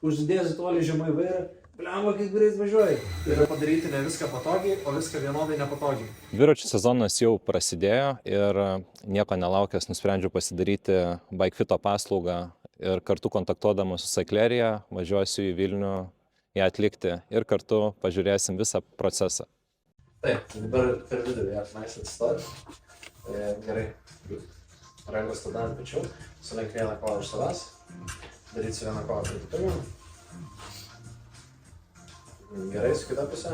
uždėsi toli žemai vairą, blemba, kaip greit važiuoji. Ir padaryti ne viską patogiai, o viską vienodai nepatogiai. Dviračių sezonas jau prasidėjo ir nieko nelaukęs nusprendžiau pasidaryti BikeFito paslaugą ir kartu kontaktuodamas su Cyclerija važiuosiu į Vilnių ją atlikti ir kartu pažiūrėsim visą procesą. Taip, dabar per vidurį mes atsistojame. Gerai. Rankos tada ant pečių, sulenk vieną koją už savęs, darysi vieną koją prie pirmą. Gerai, su kita pusė.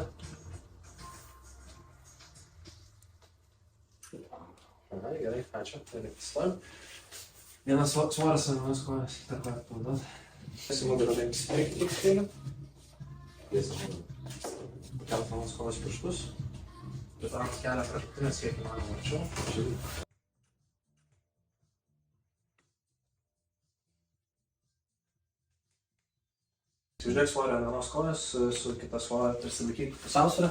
Aha, gerai, ačiū. Gerai, atsistojam. Vienas svoras ant vienos kojas, tą koją pavaduot. Simulį rodėjimus į priekį truputėlį. Pakelt vienos kojos pirštus. Pritraukt kelią kraštutinės, kiek įmanoma arčiau. Uždėk svorį ant vienos kojos, su kita svorį prisilaikyk pusiausvyrą.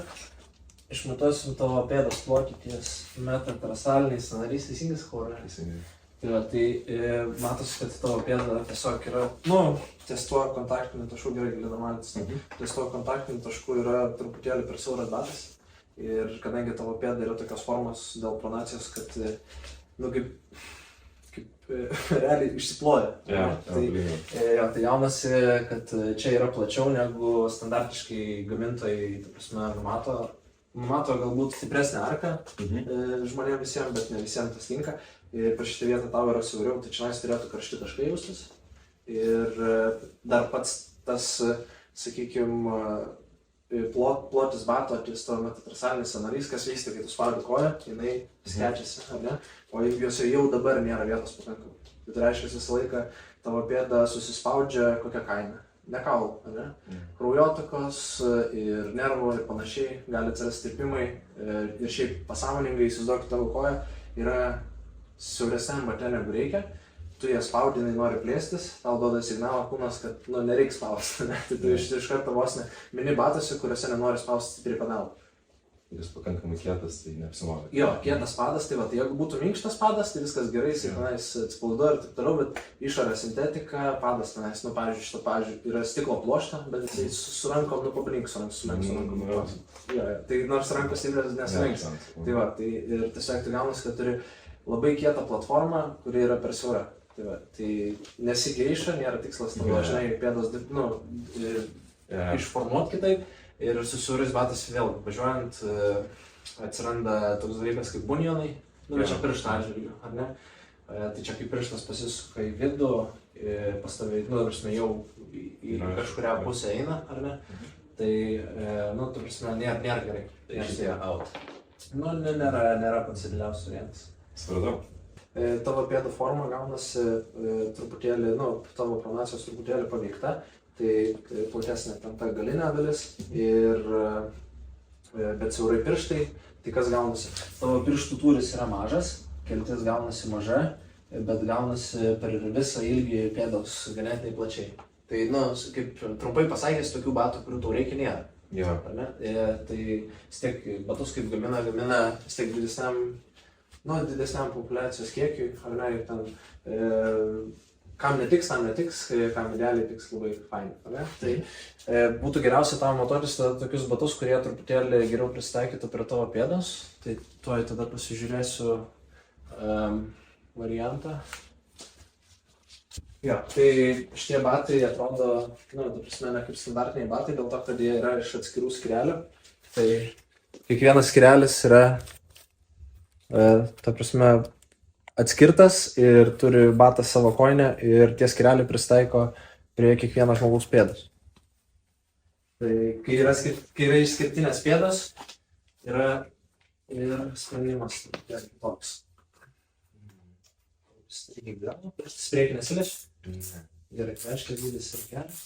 Išmatuosim tavo pėdos plotį ties metatarsaliniais sąnariais, teisingai sakau, ar ne? Teisingai. Tai matosi, kad tavo pėda tiesiog yra, ties tuo kontaktiniu tašku, gerai gali normaliai, ties tuo kontaktiniu tašku yra truputėlį per siauras batas. Ir kadangi tavo pėda yra tokios formos dėl pronacijos, kad, kaip realiai išsiploja. Tai jaunasi, kad čia yra plačiau negu standartiškai gamintojai, ta prasme, numato galbūt stipresnę arką žmonėms visiems, bet ne visiems tas tinka. Ir per šitą vietą tau yra siauriau, tai čia turėtų karšti taškai jaustis. Ir dar pats tas, sakykime, plotis bato ties tavo metatarsalinės sąnarys, kas vyksta, kai tu spaudi koją, jinai skečiasi, ar ne? O jose jau dabar nėra vietos pakankamai. Tai reiškia, visą laiką tavo pėda susispaudžia kokią kainą. Ne kaulų, ar ne? Kraujotakos ir nervų ir panašiai, gali atsirasti tirpimai. Ir šiaip pasąmoningai įsivaizduok, tavo koja yra siauresniam bate negu reikia. Tu ją spaudi, jinai nori plėstis, tau duoda signalą kūnas, kad nereiks spausti. Tai tu iš karto vos ne mini batasi, kuriuose nenori spausti stipriai pedalą. Jis pakankamai kietas, tai neapsimoka. Jo, kietas padas, tai jeigu būtų minkštas padas, tai viskas gerai, jis tenais atsipalaiduoja ir taip toliau, bet išorė sintetika, padas tenais, pavyzdžiui, šito yra stiklo pluošta, bet jisai su rankom, pabanink su rankom. Tai nors rankos stiprios nesulenks. Tai ir tiesiog tu gaunasi, kad turi labai kietą platformą, kuri yra per siaura. Tai nesigeiša, nėra tikslas tavo, žinai, pėdos išformuot kitaip ir su siaurais batais vėl važiuojant atsiranda toks dalykas kaip bunionai, čia pirštą atžvilgiu, ar ne? Tai čia kaip pirštas pasisuka į vidų, pas tave, jau į kažkurią pusę eina, ar ne? Tai, tu prasme, nėra gerai. Tai šitie out. Nėra pats idealiausias variantas. Supratau. Tavo pėdų forma gaunasi truputėlį, tavo pronacijos truputėlį paveikta, tai platesnė ten ta galinė dalis, bet siaurai pirštai, tai kas gaunasi? Tavo pirštų tūris yra mažas, keltis gaunasi maža, bet gaunasi per visą ilgį pėdos ganėtinai plačiai. Tai, kaip trumpai pasakęs, tokių batų, kurių tau reikia nėra. Tai vis tiek batus kaip gamina vis tiek didesniam populiacijos kiekiui, ar ne, ir ten, kam netiks, kam idealiai tiks labai fainai, ar ne? Tai būtų geriausia tau matuotis tokius batus, kurie truputėlį geriau prisitaikytų prie tavo pėdos, tai tuoj tada pasižiūrėsiu variantą. Jo, tai šitie batai atrodo, ta prasme, ne kaip standartiniai batai, dėl to, kad jie yra iš atskirų skyrelių, tai kiekvienas skyrelis yra ta prasme, atskirtas ir turi batas savo kojinę ir tie skyreliai pristaiko prie kiekvieno žmogaus pėdos. Tai kai yra išskirtinės pėdos, yra ir sprendimas toks. Statyk galvą, pirštas priekį nesiliečia? Gerai, reiškia dydis ir kelias.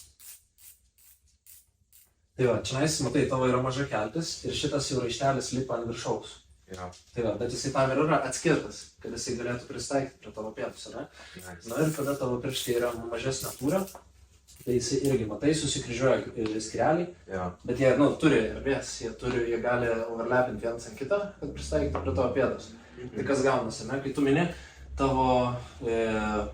Tai čia matai, tavo yra maža keltis ir šitas jau raištelis lipa ant viršaus. Bet jisai tam ir yra atskirtas, kad jisai galėtų pristaikyti prie tavo pėdos, ne? Ir kada tavo pirštai yra mažesnė tūrio, tai jisai irgi, matai, susikryžiuoja skyreliai, bet jie, turi erdvės, jie gali overlapinti vienas ant kitą, kad pristaikyti prie tavo pėdos. Tai kas gaunasi, ne? Kai tu mini tavo,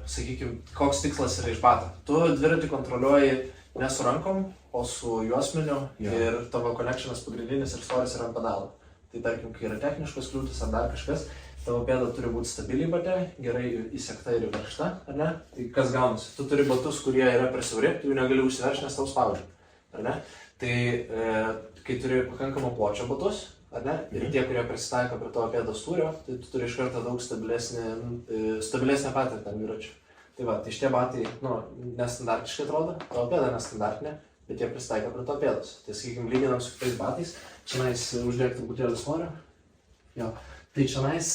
sakykime, koks tikslas yra iš bato. Tu dviratį kontroliuoji ne su rankom, o su juosmeniu Jo. ir tavo connectionas pagrindinis ir svoris yra ant pedalo. Tai tarkim, kai yra techniškos kliūtis ar dar kažkas, tavo pėda turi būti stabiliai bate, gerai įsekta ir įveršta, ar ne? Tai kas gaunasi? Tu turi batus, kurie yra per siauri, tu jų negali užsiveršti, nes tau spaudžia, ar ne? Tai kai turi pakankamą pločio batus, ar ne? Ir tie, kurie prisitaiko prie tavo pėdos tūrio, tai tu turi iš karto daug stabilesnę patirtį ant dviračio. Tai va, tai šitie batai, nestandartiškai atrodo, tavo pėda nestandartinė, bet jie prisitaiko prie tavo pėdos. Tai sakykime, lyginam su kitais batais, čionais uždėk truputėlį svorio. Jo. Tai čionais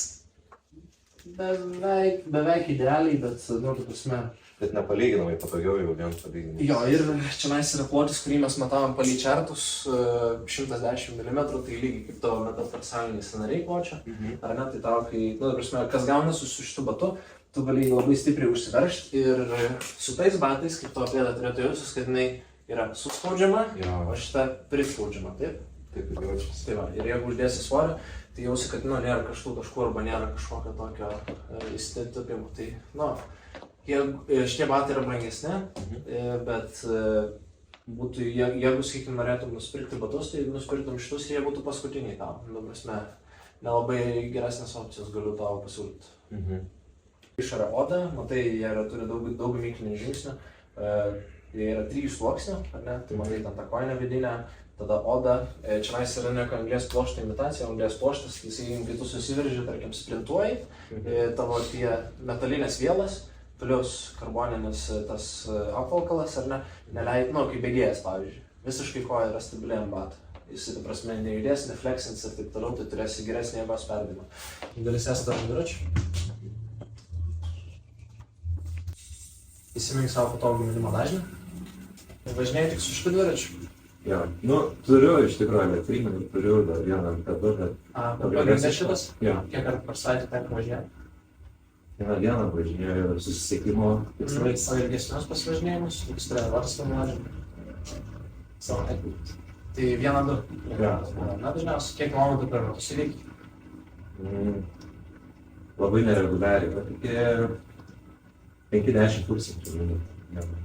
beveik idealiai, bet, ta prasme... Bet nepalyginamai patogiau jau vien palyginimai. Jo, ir čionais yra plotis, kurį mes matavom palei čertus, 110 mm, tai lygiai kaip tavo metatarsaliniai sąnariai pločio. Ar ne, tai tau, kai, ta prasme, kas gaunasi su šitu batu, tu gali labai stipriai užsiveržti ir su tais batais, kaip tavo pėda turėtų jausis, kad jinai yra suspaudžiama, o šita prispaudžiama, taip? Taip ir jaučiasi. Tai va, ir jeigu uždėsi svorio, tai jausi, kad nėra kažkur arba nėra kažkokio tokio įsitapimo. Tai, šitie batai yra brangesni, bet būtų, jeigu, sakykime, norėtum nusipirkti batus, tai nusipirktum šitus ir jie būtų paskutiniai tau. Prasme, nelabai geresnės opcijos galiu tau pasiūlyti. Išorė oda, matai, jie turi daug gamyklinių žingsnių, jie yra 3 sluoksnių, ar ne? Tai matai ten tą koinę vidinę, tada oda, čionais yra ne anglies pluošto imitacija, anglies pluoštas, tai sakykime, kai tu susiverži, tarkim, sprintuoji, tavo tie metalinės vielas, plius karboninis tas apvalkalas, ar ne, kaip bėgėjas, pavyzdžiui, visiškai koja yra stabiliai ant batų. Jis, ta prasme, nejudės, nefleksins ir taip toliau, tai turėsi geresnį jėgos perdavimą. Gali sėsti ant dviračių. Įsimink savo patogų minimo dažnį. Važinėjai tik su šitu dviračiu. Jo, turiu iš tikrųjų elektrinį, turiu dar vieną MT2, bet... Pagrindė šitas? Jo. Kiek kartų per savaitę tenka važinėti? Vieną važinėjau susisiekimo tikslais. O ilgesnius pasivažinėjimus, kokius treniruotis važinėjai? Savaitę. Tai 1-2. Jo. Na, dažniausiai, kiek kilometrų per metus įveikia? Labai nereguliariai, bet iki 50 tūkstančių minutų.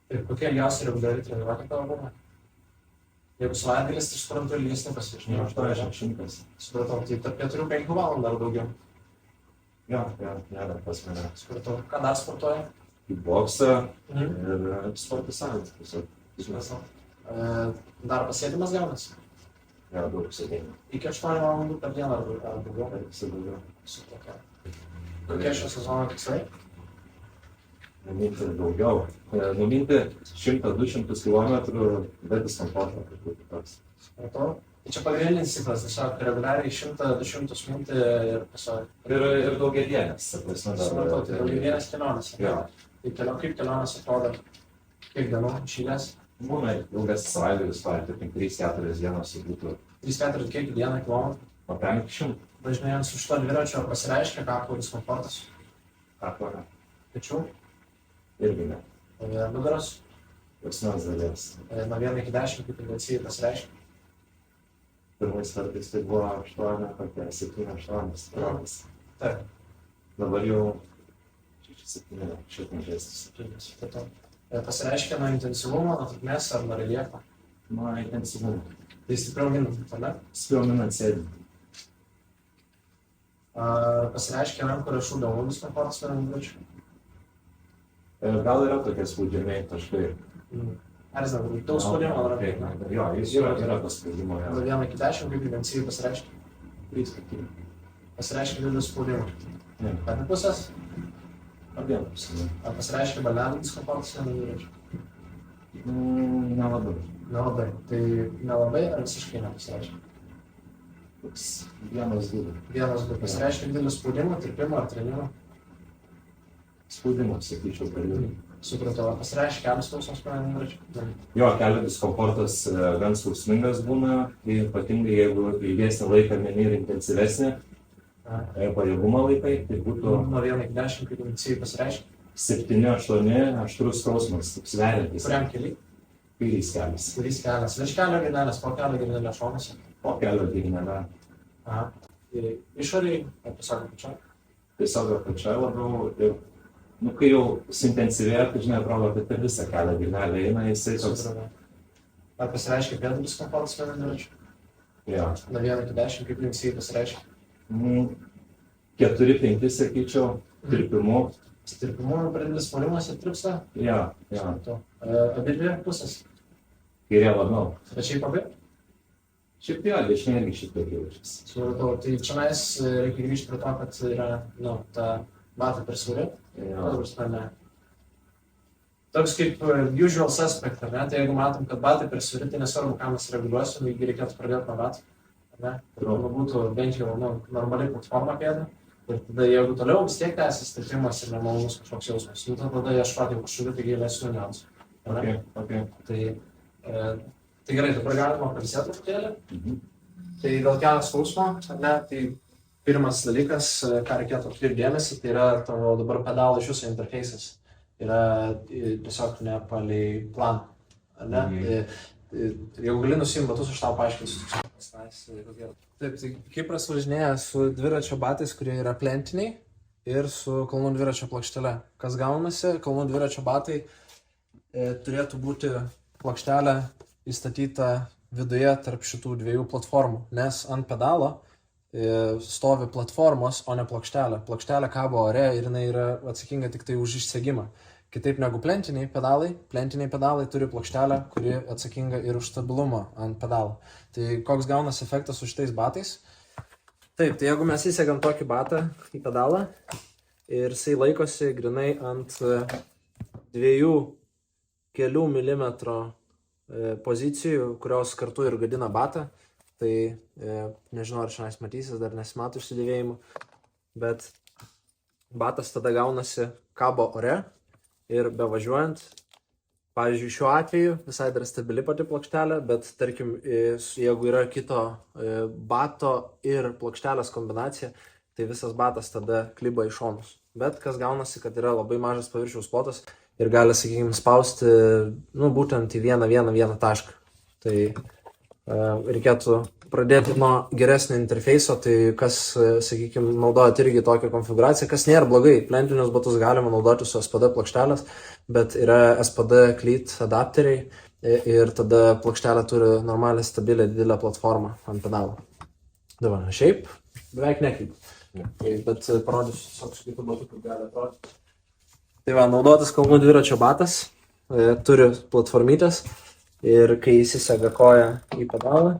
Ir kokie ilgiausiai reguliariai treniruotė tavo būna? Jeigu savaitgalis, tai suprantu ilgesnį pasivažinėjimą. 80. Supratau, tai tarp 4-5 valandų ar daugiau? Jo, nėra pas mane. Supratau, ką dar sportuoji? Į boksą ir sporto sąjungą tiesiog. Supratau. Dar pasėdimas gaunasi? Jo, daug sėdėjimų. Iki 8 valandų per dieną ar daugiau? Visi daugiau. Supratau. Kokie šio sezono tikslai? Numinti daugiau. Numinti 100-200 km, bet diskomfortą kažkur toks. Supratau. Tai čia pagrindinis ciklas, tiesiog reguliariai 100-200 minti ir tiesiog... Ir daugiadienės. Supratau, tai daugiadienės kelionės. Jo. Tai kaip kelionės atrodo? Kiek dienų išėlės? Būna ilgas savaitgalis, tarkim, 3-4 dienos būtų. 3-4 kiek dieną kilometrų? O 500. Važinėjant su šito dviračio pasireiškia kaklų diskomfortas? Kaklą. Pečių? Irgi ne. Nugaros? Asmens dalies. Nuo 1 iki 10 kaip intensyviai pasireiškia? Pirmais kartais tai buvo 8, kokie 7-8 km. Taip. Dabar jau 6-7, šiek mažesnis. Pasireiškia nuo intensyvumo, nuo trukmės ar nuo reljefo? Nuo intensyvumo. Tai stipriau minant, ar ne? Stipriau minant sėdint. Pasireiškia rankų riešų delnų diskomfortas vienam dviračiui? Gal yra tokie spaudžiamiai taškai. Ar žinau, daug spaudimo ar apie? Jo, jis yra tas spaudimo. Nuo 1 iki 10 kaip intensyviai pasireiškia? 3-4. Pasireiškia didelis spaudimas. Abi pusės? Abiem pusėm. Ar pasireiškia balnelų diskomfortas vienam dviračiui? Nelabai. Nelabai. Tai nelabai ar visiškai nepasireiškia? Toks 1-2. 1-2. Pasireiškia didelis spaudimo, tirpimo ar trenimo? Spaudimas, sakyčiau, per jų. Supratau, ar pasireiškia kelių skausmas vienam dviračiui? Jo, kelio diskomfortas gan skausmingas būna, ypatingai jeigu ilgesnį laiką meni ir intensyvesnį pajėgumo laikai, tai būtų... Nuo 1 iki 10 kaip intensyviai pasireiškia? 7-8 aštrus skausmas, taip sveriantis. Kuriam keliui? Kairys kelias. Kairys kelias. Virš kelio girnelės, po kelio girnelės šonuose? Po kelio girnelė. Aha. Ir išoriai, ar tiesiog apačioj? Tiesiog apačioj labiau ir Nu, kai jau suintensyvėja, tai žinai, atrodo, kad per visą kelią vilnelė eina, jisai toks... Ar pasireiškia pėdų diskomfortas vienam dviračiu? Jo. Nuo 1 iki 10, kaip jums jį pasireiškia? 4-5, sakyčiau, tirpimu. Tirpimu pradidelis spaudimas ir tirpsta? Jo. Abi dvi pusės? Kairė labiau. Bet šiaip abi? Šiaip jo, dešinė irgi šiek tiek jaučiasi. Supratau, tai čia mes reikia grįžti prie to, kad yra, ta batai per siauri. Toks kaip usual suspect, ar ne? Tai jeigu matom, kad batai per siauri, tai nesvarbu, ką mes reguliuosim, jeigu reikėtų pradėti nuo batų. Kad būtų bent jau normaliai platforma pėda. Ir tada jeigu toliau vis tiek tęsis tirpimas ir nemalonus kažkoks jausmas, tada ieškoti jau kažkokių tai gilesnių niuansų. Tai gerai, dabar galima pailsėti truputėlį. Tai dėl kelio skausmo, ar ne, tai pirmas dalykas, ką reikėtų atkreipti dėmesį, tai yra tavo dabar pedalo iš viso interfejsas. Yra tiesiog ne palei planą, ar ne? Jeigu gali nusiimti batus, aš tau paaiškinsiu. Taip, tai Kipras važinėja su dviračio batais, kurie yra plentiniai ir su kalnų dviračio plokštele. Kas gaunasi, kalnų dviračio batai turėtų būti plokštelė įstatyta viduje tarp šitų dviejų platformų, nes ant pedalo stovi platformos, o ne plokštelė. Plokštelė kabo ore ir jinai yra atsakinga tik tai už išsegimą. Kitaip negu plentiniai pedalai turi plokštelę, kuri atsakinga ir už stabilumą ant pedalo. Tai koks gaunas efektas su šitais batais? Taip, tai jeigu mes įsegam tokį batą į pedalą ir jisai laikosi grinai ant 2-kelių milimetrų pozicijų, kurios kartu ir gadina batą, tai nežinau, ar šiandien matysis, dar nesimato išsidėvėjimų, bet batas tada gaunasi kabo ore ir bevažiuojant, pavyzdžiui, šiuo atveju visai dar stabili pati plokštelė, bet tarkim, jeigu yra kito bato ir plokštelės kombinacija, tai visas batas tada kliba į šonus. Bet kas gaunasi, kad yra labai mažas paviršiaus plotas ir gali, sakykime, spausti, būtent į vieną tašką. Tai reikėtų pradėti nuo geresnio interfeiso, tai kas, sakykime, naudojat irgi tokią konfiguraciją, kas nėra blogai. Plentinius batus galima naudoti su SPD plokštelės, bet yra SPD cleat adapteriai ir tada plokštelė turi normalią, stabilę, didelę platformą ant pedalo. Dabar, šiaip beveik neklyp, bet parodysiu visokius kitų batų, kaip gali atrodyti. Tai va, naudotas kalnų dviračio batas, turi platformytės ir kai įsisega koją į pedalą,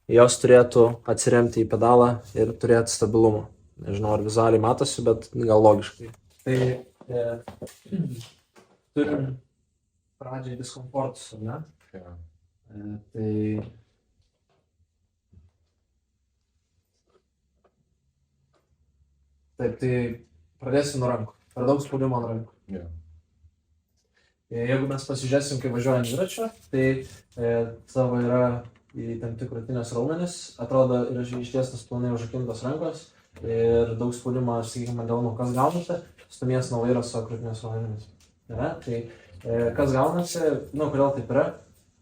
jos turėtų atsiremti į pedalą ir turėti stabilumą. Nežinau, ar vizualiai matosi, bet gal logiškai. Tai turim pradžiai diskomfortus, ar ne? Taip, tai pradėsim nuo rankų. Per daug spaudimo ant rankų. Jeigu mes pasižiūrėsim, kai važiuojam dviračiu, tai savo yra įtempti krūtinės raumenys, atrodo yra ištiestas planai užrakintos rankos ir daug spaudimo, sakykime, dėl nukas gaunate, stumies nuo vairo savo krūtinės raumenimis. Tai kas gaunasi, kodėl taip yra?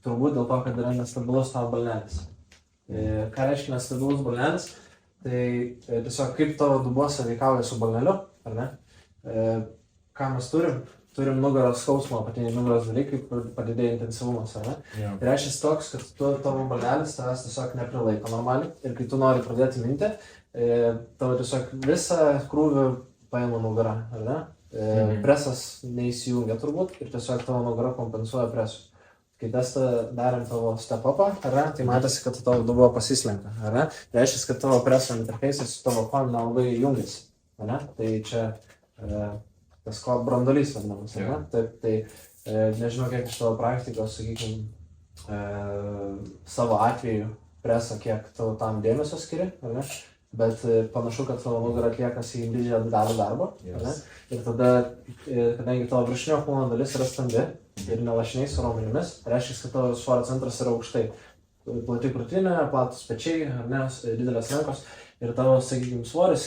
Turbūt dėl to, kad yra nestabilus tavo balnelis. Ką reiškia nestabilus balnelis? Tai tiesiog kaip tavo dubuo sąveikauja su balneliu, ar ne? Ką mes turim? Turim nugaros skausmo, apatiniai nugaros dalykai, padidėja intensyvumas, ar ne? Tai reiškia toks, kad tavo balnelis tavęs tiesiog neprilaiko normaliai ir kai tu nori pradėti minti, tavo tiesiog visą krūvį paima nugara, ar ne? Presas neįsijungia turbūt ir tiesiog tavo nugara kompensuoja presų. Kai testą darėm tavo step-upą, ar ne? Tai matėsi, kad tavo dubuo pasislenka, ar ne? Reiškia, kad tavo preso interfejsas su tavo kojom nelabai jungiasi, ar ne? Tai čia tas brandolys vadinamas, ar ne? Taip, tai nežinau, kiek iš tavo praktikos, sakykime, savo atveju presą, kiek tavo tam dėmesio skiri, ar ne? Bet panašu, kad tavo nugara atliekasi į didžiąją dalį darbo, ar ne? Ir tada, kadangi tavo viršinio kūno dalis yra stambi ir nelašiniai su raumenimis, reiškia, kad tavo svorio centras yra aukštai. Plati krūtinė, platus pečiai, ar ne, didelės rankos. Ir tavo, sakykime, svoris,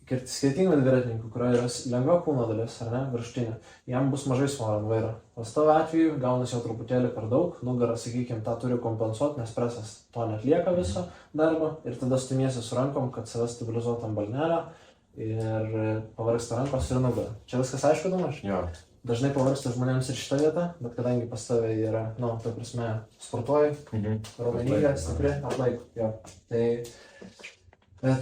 skirtingai dviratininkų, kurio yra lengva kūno dalis, ar ne, viršutinė, jam bus mažai svorio ant vairo. O tavo atveju gaunasi jau truputėlį per daug, nugara, sakykime, tą turi kompensuoti, nes presas to neatlieka viso darbo ir tada stumiesi su rankom, kad save stabilizuotų ant balnelio ir pavargsta rankos ir nugara. Čia viskas aišku, Domaž? Jo. Dažnai pavargsta žmonėms ir šitą vietą, bet kadangi pas tave yra, ta prasme, sportuoji, raumeninga, stipri, atlaiko. Jo. Tai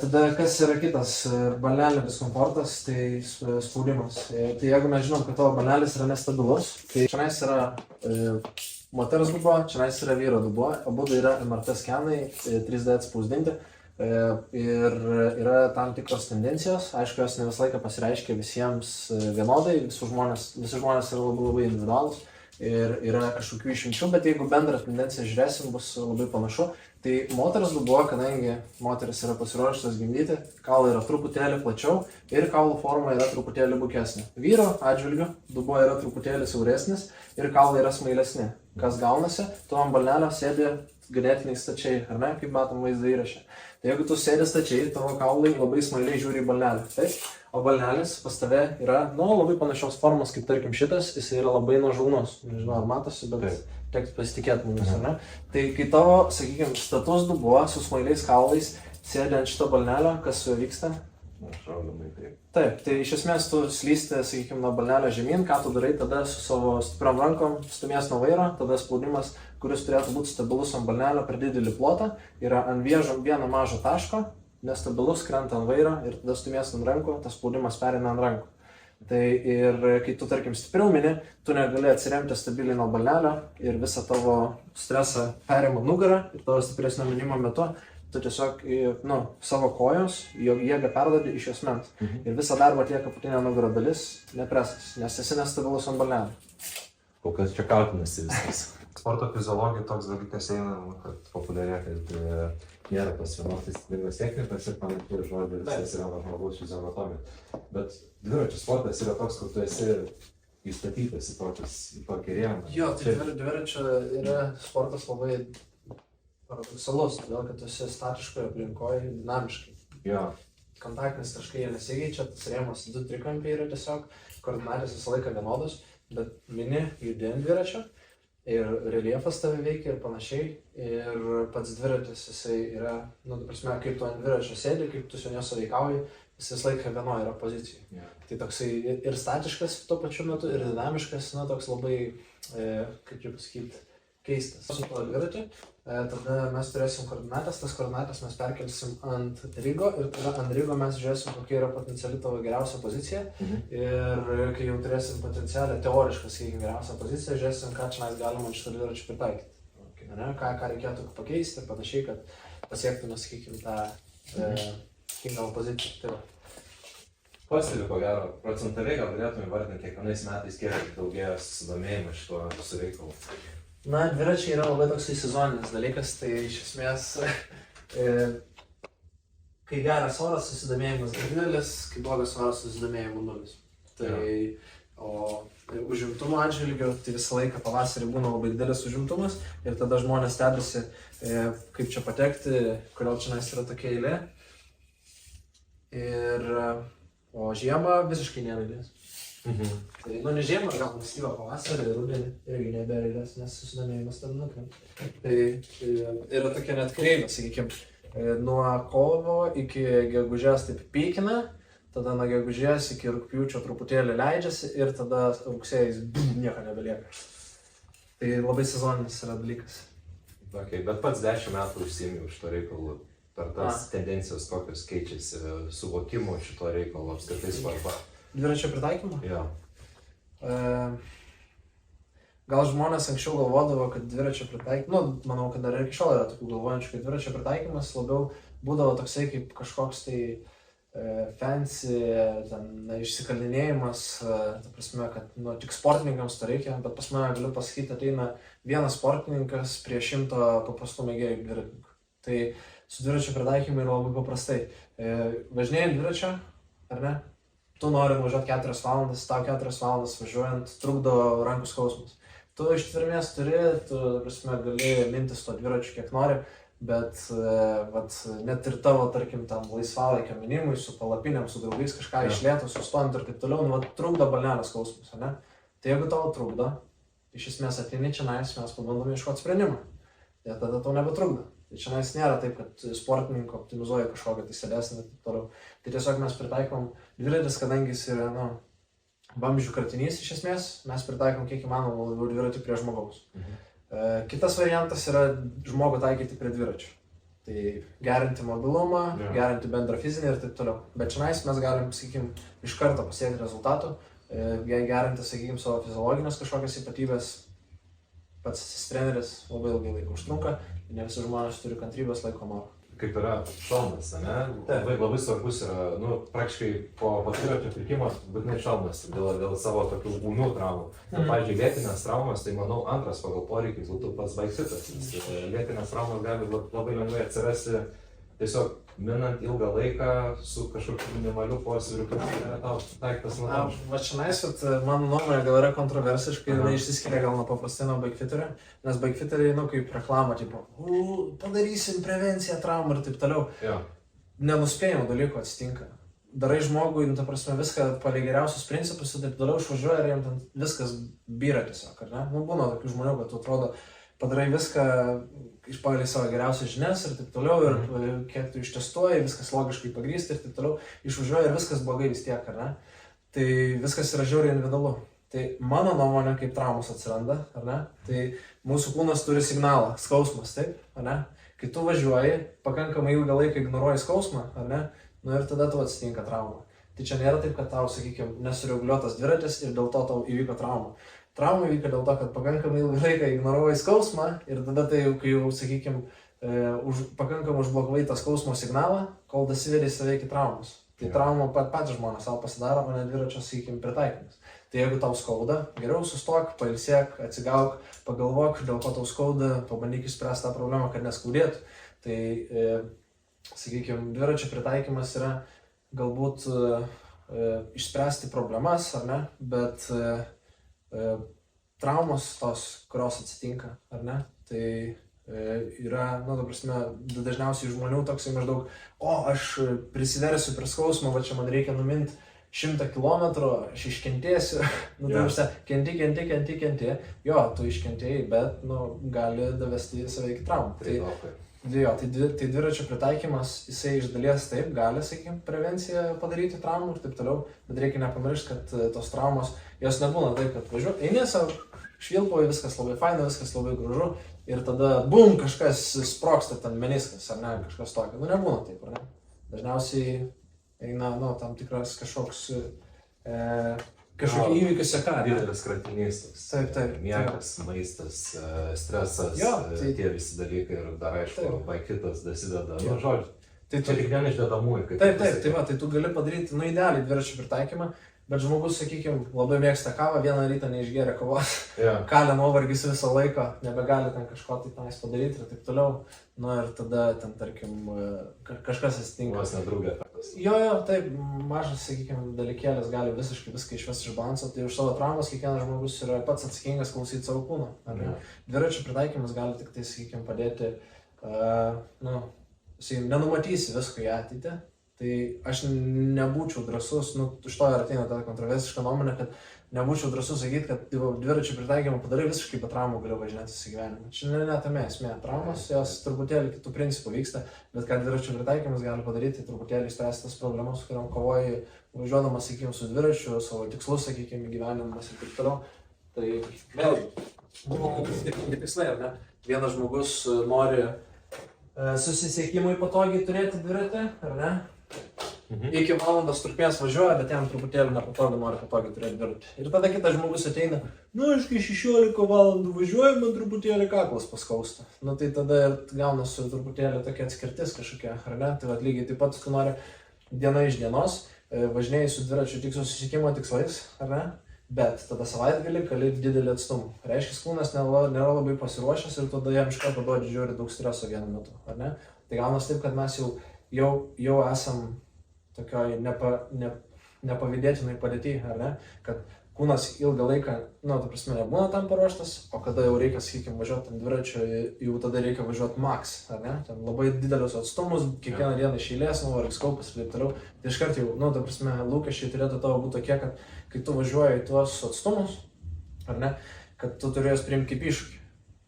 tada kas yra kitas, balnelio diskomfortas, tai spaudimas. Tai jeigu mes žinom, kad tavo balnelis yra nestabilus, tai šiandien yra moters dubuo, šiandien yra vyro dubuo, abu yra MRT skenai, 3D atspausdinti. Ir yra tam tikros tendencijos, aišku, jos ne visą laiką pasireiškia visiems vienodai, visi žmonės yra labai individualūs ir yra kažkokių išimčių, bet jeigu bendrą tendenciją žiūrėsim, bus labai panašu. Tai moters dubuo, kadangi moteris yra pasiruošusios gimdyti, kaulai yra truputėlį plačiau ir kaulų forma yra truputėlį bukesnė. Vyro atžvilgiu dubuo yra truputėlį siauresnis ir kaulai yra smailesni. Kas gaunasi, tu ant balnelio sėdi ganėtinai stačiai, ar ne, kaip matom vaizdo įraše. Tai jeigu tu sėdi stačiai, tavo kaulai labai smailiai žiūri į balnelį, taip? O balnelis pas tave yra, labai panašios formos, kaip tarkim šitas, jis yra labai nuožulnus. Nežinau, ar matosi, bet teks pasitikėti mumis, ar ne? Tai kai tavo, sakykime, status dubuo su smailiais kaulais sėdi ant šito balnelio, kas su juo vyksta? Taip, tai iš esmės tu slysti, sakykime, nuo balnelio žemyn, ką tu darai tada su savo stipriom rankom, stumies nuo vairo, tada spaudimas, kuris turėtų būti stabilus ant balnelio per didelį plotą, yra ant vieno mažo taško, nestabilus, krenta ant vairo ir tada stumies ant rankų, tas spaudimas pereina ant rankų. Tai ir kai tu, tarkim, stipriau mini, tu negali atsiremti stabiliai nuo balnelio ir visą tavo stresą perima nugarą ir tavo stipresnio minimo metu tu tiesiog, savo kojos, jėgą perdodi iš esmens. Ir visą darbą atlieka apatinė nugaro dalis, nepresas, nes esi nestabilus ant balnelio. Kol kas čia kautinasi viskas. Sporto fiziologija toks dalykas eina, kad populiarėja, kad nėra pas vienos teisingos technikos ir panašiai žodžiu, visas yra žmogaus fizioanatomija. Bet dviračių sportas yra toks, kur tu esi įstatytas į tokį rėmą. Jo, tai dviračio yra sportas labai paradoksalus, todėl kad tu esi statiškoje aplinkoje dinamiškai. Jo. Kontaktinis taškai jie nesikeičia, tas rėmas 2 trikampiai yra tiesiog, koordinatės visą laiką vienodos, bet mini judi ant dviračio ir reljefas tave veikia ir panašiai. Ir pats dviratis jisai yra, ta prasme, kaip tu ant dviračio sėdi, kaip tu su juo sąveikauji, jis visą laiką vienoje yra pozicijoje. Yeah. Tai toksai ir statiškas tuo pačiu metu, ir dinamiškas, toks labai, kaip čia pasakyti, keistas. Su to dviratį, tada mes turėsim koordinatės, tas koordinatės mes perkelsim ant rygo ir tada ant rygo mes žiūrėsim, kokia yra potenciali tavo geriausia pozicija. Ir kai jau turėsim potencialią, teorišką, sakykime, geriausią poziciją, žiūrėsim, ką čia mes galime ant šito dviračio pritaikyti. Ką reikėtų pakeisti ir panašiai, kad pasiektume, sakykime, tą tinkamą poziciją. Tai va. Pastebiu, ko gero, procentaliai gal galėtume įvardinti kiekvienais metais, kiek daugėja susidomėjimo šito visų reikalų. Dviračiai yra labai toksai sezoninis dalykas, tai iš esmės, kai geras oras, susidomėjimas didelis, kai blogas oras, susidomėjimas nulis. Tai, o užimtumo atžvilgiu, tai visą laiką pavasarį būna labai didelis užimtumas ir tada žmonės stebisi, kaip čia patekti, kodėl čia yra tokia eilė. O žiemą visiškai nėra eilės. Tai, ne žiemą, gal ankstyvą pavasarį, rudenį irgi nebėra eilės, nes susidomėjimas tada nukrenta. Tai yra tokia net kreivė, sakykime, nuo kovo iki gegužės taip pykina, tada nuo gegužės iki rugpjūčio truputėlį leidžiasi ir tada rugsėjais nieko nebelieka. Tai labai sezoninis yra dalykas. Okay, bet pats 10 metų užsiėmiau šito reikalo. Per tas tendencijos, kokios keičiasi suvokimo šito reikalo apskritai svarba. Dviračio pritaikymo? Jo. Gal žmonės anksčiau galvodavo, kad dviračio pritaikymas, manau, kad dar ir iki šiol yra tokių galvojančių, kad dviračio pritaikymas labiau būdavo toksai kaip kažkoks tai fancy, išsikaldinėjimas, ta prasme, kad tik sportininkams to reikia, bet pas mane galiu pasakyti, ateina vienas sportininkas prie 100 paprastų mėgėjų dviratininkų. Tai su dviračio pritaikymu yra labai paprastai. Važinėjant dviračio, ar ne? Tu nori važiuoti 4 valandas, tau 4 valandas važiuojant trukdo rankų skausmas. Tu ištvermės turi, tu gali mintis to dviračiu kiek nori, bet net ir tavo, tarkim, tam laisvalaikio minimui, su palapinėm, su draugais kažką iš lėto, sustojant ir taip toliau, trukdo balnelio skausmas, ne? Tai jeigu tau trukdo, iš esmės ateini čia, mes pabandome ieškoti sprendimą. Ir tada tau nebetrukdo. Tai čia nėra taip, kad sportininko optimizuoja kažkokią tai sėdesnį ir taip toliau. Tai tiesiog mes pritaikom dviratis, kadangi jis yra, vamzdžių kratinys iš esmės, mes pritaikom kiek įmanoma labiau dviratį prie žmogaus. Kitas variantas yra žmogų taikyti prie dviračių. Tai gerinti mobilumą, gerinti bendrą fizinį ir taip toliau. Bet čia mes galim, sakykim, iš karto pasiekti rezultatų, gerinti, sakykim, savo fiziologinės kažkokias ypatybės. Pats treneris labai ilgai laiko užtrunka, ne visi žmonės turi kantrybės laiko noro. Kaip yra šalmas, ne? Labai svarbus yra, praktiškai po dviračio pirkimo būtinai šalmas dėl savo tokių ūmių traumų. Pavyzdžiui, lėtinės traumas, tai manau antras pagal poreikį būtų pats bike fitas. Lėtinės traumas gali labai lengvai atsirasti tiesiog minant ilgą laiką su kažkokiu minimaliu posviriu, kad tau daiktas nuo. Va čia mano nuomonė gal yra kontroversiškai, jinai išsiskiria gal nuo paprastai nuo bikefiterio, nes bikefeteriai, kaip reklama, tipo, padarysim prevenciją traumų ir taip toliau. Nenuspėjimų dalykų atsitinka. Darai žmogui, ta prasme, viską palie geriausius principus ir taip toliau išvažiuoja ir jam ten viskas byra tiesiog, ar ne? Būna tokių žmonių, kad tu atrodo, padarai viską pagal savo geriausias žinias ir taip toliau, ir kiek tu ištestuoji, viskas logiškai pagrįsta ir taip toliau, išvažiuoja ir viskas blogai vis tiek, ar ne? Tai viskas yra žiauriai individualu. Tai mano nuomonė, kaip traumos atsiranda, ar ne? Tai mūsų kūnas turi signalą, skausmas, taip, ar ne? Kai tu važiuoji, pakankamai ilgą laiką ignoruoji skausmą, ar ne? Ir tada tau atsitinka trauma. Tai čia nėra taip, kad tau, sakykime, nesureguliuotas dviratis ir dėl to tau įvyko trauma. Trauma įvyko dėl to, kad pakankamai ilgą laiką ignoruoji skausmą ir tada tai kai jau, sakykime, pakankamai užblokavai tą skausmo signalą, kol dasivedi save iki traumos. Tai traumą patys žmonės savo pasidaro, o ne dviračio, sakykime, pritaikymas. Tai jeigu tau skauda, geriau sustok, pailsėk, atsigauk, pagalvok, dėl ko tau skauda, pabandyk išspręsti tą problemą, kad neskaudėtų. Tai, sakykime, dviračio pritaikymas yra galbūt išspręsti problemas, ar ne, bet traumos tos, kurios atsitinka, ar ne, tai yra, ta prasme, dažniausiai žmonių toksai maždaug, aš prisiversiu prie skausmo, va čia man reikia numinti 100 kilometrų, aš iškentėsiu, kenti, jo, tu iškentėjai, bet, gali davesti save iki traumų. Tai dviračio pritaikymas, jisai iš dalies taip gali, sakykime, prevenciją padaryti traumų ir taip toliau, bet reikia nepamiršti, kad tos traumos, jos nebūna taip, kad važiuoju, eini savo, švilpauji, viskas labai faina, viskas labai gražu ir tada bum, kažkas sprogsta ten meniskas, ar ne, kažkas tokio, nebūna taip, ar ne? Dažniausiai eina, tam tikras kažkokie įvykių seka. Didelis kratinys toks. Taip. Miegas, maistas, stresas, tie visi dalykai ir dar aišku, baikitas dasideda, žodžiu. Tai čia tik viena iš dedamųjų. Taip, tai tu gali padaryti, idealiai dviračio pritaikymą, bet žmogus, sakykime, labai mėgsta kavą, vieną rytą neišgeria kavos, kalė nuovargis visą laiką, nebegali ten kažko tai tenais padaryti ir taip toliau. Ir tada ten, tarkim, kažkas atsitinka. Vos nedraugė efektas. Jo, taip, mažas, sakykime, dalykėlis gali visiškai viską išvesti iš balanso, tai už savo traumas kiekvienas žmogus yra pats atsakingas klausyti savo kūną. Dviračio pritaikymas gali tik tai, sakykime, padėti, nenumatysi visko į ateitį. Tai aš nebūčiau drąsus, iš to ir ateina ta kontroversiška nuomonė, kad nebūčiau drąsus sakyti, kad dviračio pritaikymą padarai visiškai be traumų galiu važinėti visą gyvenimą. Čia ne tame esmė. Traumos, jos truputėlį kitų principų vyksta, bet ką dviračio pritaikymas gali padaryti, truputėlį išspręsti tas problemas, kuriam kovoji važiuodamas, sakykime, su dviračiu, savo tikslus, sakykime, gyvenimas ir taip toliau. Tai vėlgi, tikslai, ar ne? Vienas žmogus nori susisiekimui patogiai turėti dviratį, ar ne? Iki valandos trukmės važiuoja, bet jam truputėlį nepatogu nori patogiai turėti dviratį. Ir tada kitas žmogus ateina, aš kai 16 valandų važiuoju, man truputėlį kaklas paskausta. Tai tada gaunasi truputėlį tokia atskirtis kažkokia, ar ne? Tai lygiai taip pat, tu nori diena iš dienos, važinėjai su dviračiu tik susisiekimo tikslais, ar ne? Bet tada savaitgalį gali didelį atstumą. Reiškia, kūnas nėra labai pasiruošęs ir tada jam iš karto duodi žiūri daug streso vienu metu, ar ne? Tai gaunasi taip, kad mes jau esam tokioj nepavydėtinai padėty, ar ne? Kad kūnas ilgą laiką, ta prasme, nebūna tam paruoštas, o kada jau reikia, sakykime, važiuoti ant dviračio, jau tada reikia važiuoti max, ar ne? Ten labai didelius atstumus, kiekvieną dieną iš eilės, nuovargis kaupas ir taip toliau. Tai iškart jau, ta prasme, lūkesčiai turėtų tavo būti tokie, kad kai tu važiuoji tuos atstumus, ar ne, kad tu turėjus priimti kaip iššūkį.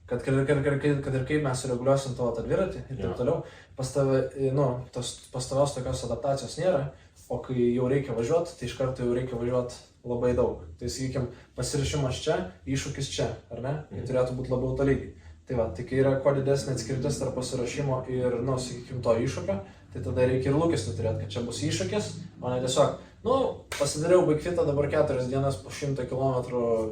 kad ir kaip mes sureguliuosim tavo tą dviratį ir taip toliau, pas tavęs tokios adaptacijos nėra, o kai jau reikia važiuoti, tai iš karto jau reikia važiuoti labai daug. Tai sakykime, pasirašymas čia, iššūkis čia, ar ne? Tai turėtų būti labiau tolygiai. Tai va, tai kai yra kuo didesnė atskirtis tarp pasirašymo ir, sakykime, to iššūkio, tai tada reikia ir lūkestį turėti, kad čia bus iššūkis, o ne tiesiog, pasidariau BikeFitą dabar 4 dienas po 100 km,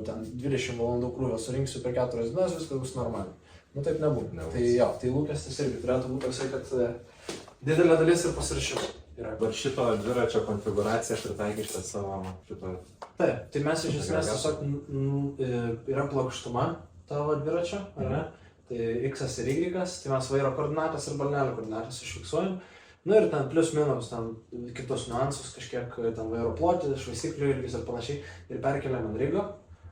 ten 20 valandų krūvio surinksiu per 4 dienas, viskas bus normaliai. Taip nebūna. Tai lūkestis irgi turėtų būti toksai, kad didelė dalis ir pasirašymo. Ar šito dviračio konfiguraciją pritaikysite savo šito? Taip, tai mes iš esmės tiesiog yra plokštuma tavo dviračio, ar ne? Tai X ir Y, tai mes vairo koordinatas ir balnelio koordinatas išfiksuojam. Ir ten plius minus, ten kitus niuansus, kažkiek ten vairo plotį, švaistiklių irgi ir panašiai, ir perkeliam ant rigo.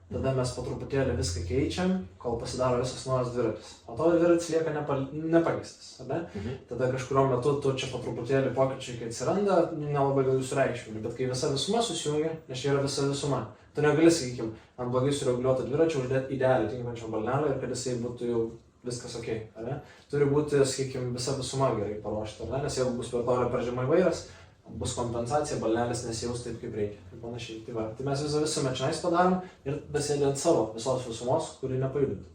Tada mes po truputėlį viską keičiam, kol pasidaro visas naujas dviratis. O tavo dviratis lieka nepakeistas, ar ne? Tada kažkurio metu tu čia po truputėlį pokyčiai, kai atsiranda, nelabai gali sureikšminti. Bet kai visa visuma susijungia, nes čia yra visa visuma, tu negali, sakykime, ant blogai sureguliuotą dviračią uždėti idealiai tinkančią balnelę ir kad jisai būtų jau viskas ok, ar ne? Turi būti, sakykime, visa visuma gerai paruošta, ar ne? Nes jeigu bus per toli per žemai vairas, bus kompensacija, balnelės nesijaus taip, kaip reikia. Ir panašiai. Tai mes visą mečinais padarom ir besėdė ant savo visos visumos, kuri nepajudintų.